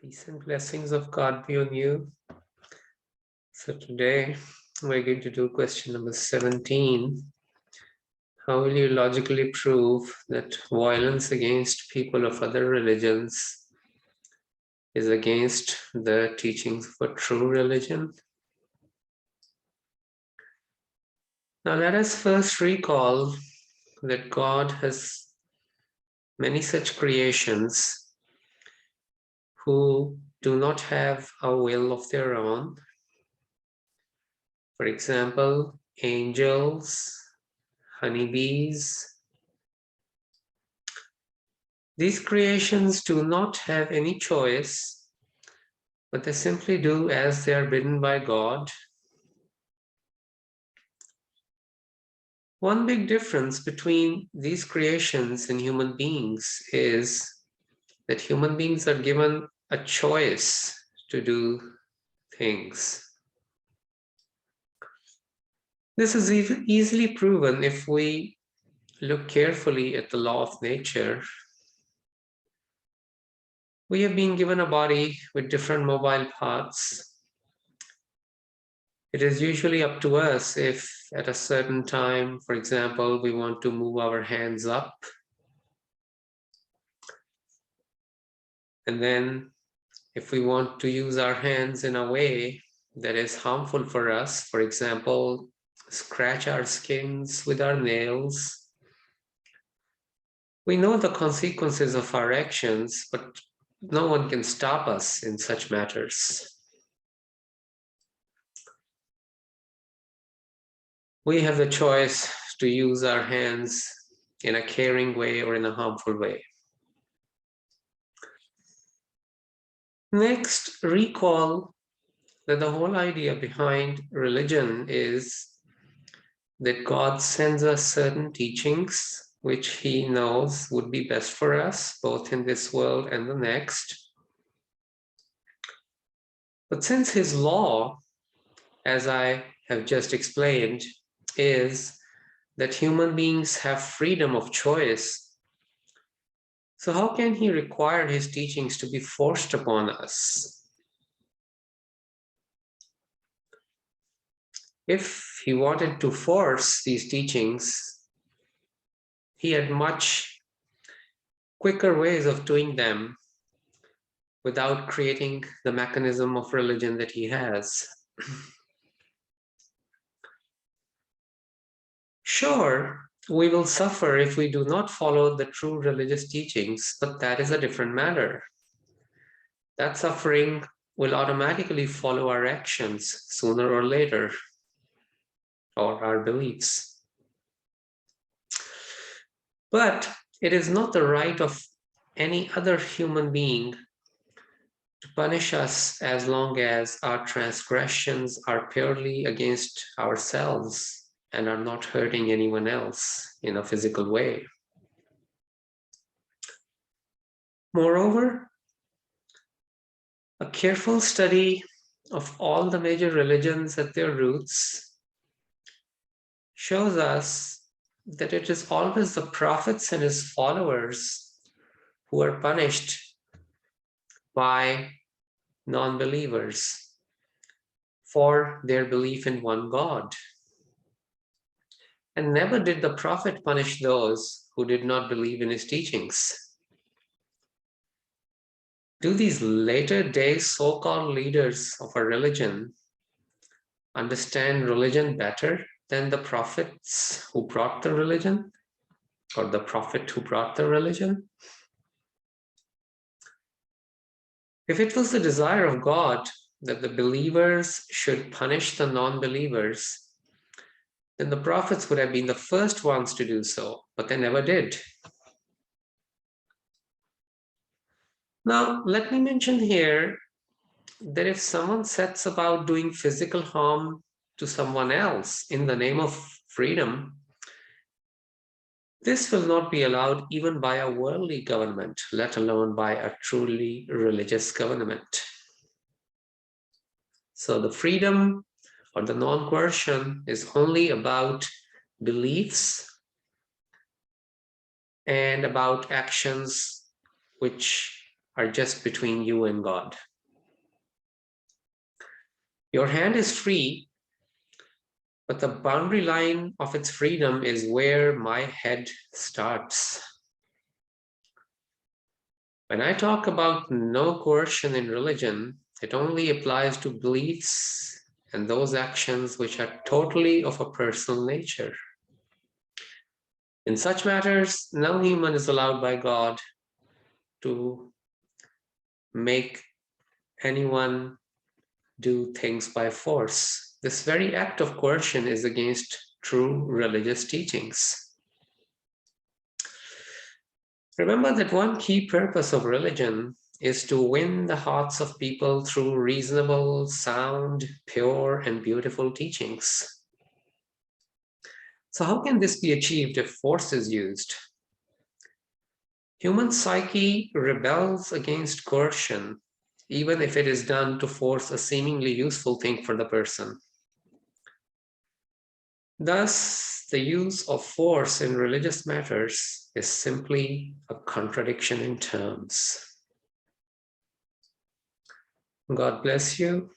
Peace and blessings of God be on you. So today we're going to do question number 17. How will you logically prove that violence against people of other religions is against the teachings of a true religion? Now let us first recall that God has many such creations who do not have a will of their own. For example, angels, honeybees. These creations do not have any choice, but they simply do as they are bidden by God. One big difference between these creations and human beings is that human beings are given a choice to do things. This is easily proven if we look carefully at the law of nature. We have been given a body with different mobile parts. It is usually up to us if at a certain time, for example, we want to move our hands up. And then if we want to use our hands in a way that is harmful for us, for example, scratch our skins with our nails, we know the consequences of our actions, but no one can stop us in such matters. We have the choice to use our hands in a caring way or in a harmful way. Next, recall that the whole idea behind religion is that God sends us certain teachings which he knows would be best for us, both in this world and the next. But since his law, as I have just explained, is that human beings have freedom of choice, so how can he require his teachings to be forced upon us? If he wanted to force these teachings, he had much quicker ways of doing them without creating the mechanism of religion that he has. Sure, we will suffer if we do not follow the true religious teachings, but that is a different matter. That suffering will automatically follow our actions sooner or later, or our beliefs. But it is not the right of any other human being to punish us as long as our transgressions are purely against ourselves and are not hurting anyone else in a physical way. Moreover, a careful study of all the major religions at their roots shows us that it is always the prophets and his followers who are punished by non-believers for their belief in one God. And never did the prophet punish those who did not believe in his teachings. Do these later day so-called leaders of a religion understand religion better than the prophets who brought the religion, or the prophet who brought the religion? If it was the desire of God that the believers should punish the non-believers, then the prophets would have been the first ones to do so, but they never did. Now, let me mention here that if someone sets about doing physical harm to someone else in the name of freedom, this will not be allowed even by a worldly government, let alone by a truly religious government. So the freedom or the non-coercion is only about beliefs and about actions which are just between you and God. Your hand is free, but the boundary line of its freedom is where my head starts. When I talk about no coercion in religion, it only applies to beliefs and those actions which are totally of a personal nature. In such matters, no human is allowed by God to make anyone do things by force. This very act of coercion is against true religious teachings. Remember that one key purpose of religion is to win the hearts of people through reasonable, sound, pure, and beautiful teachings. So how can this be achieved if force is used? Human psyche rebels against coercion, even if it is done to force a seemingly useful thing for the person. Thus, the use of force in religious matters is simply a contradiction in terms. God bless you.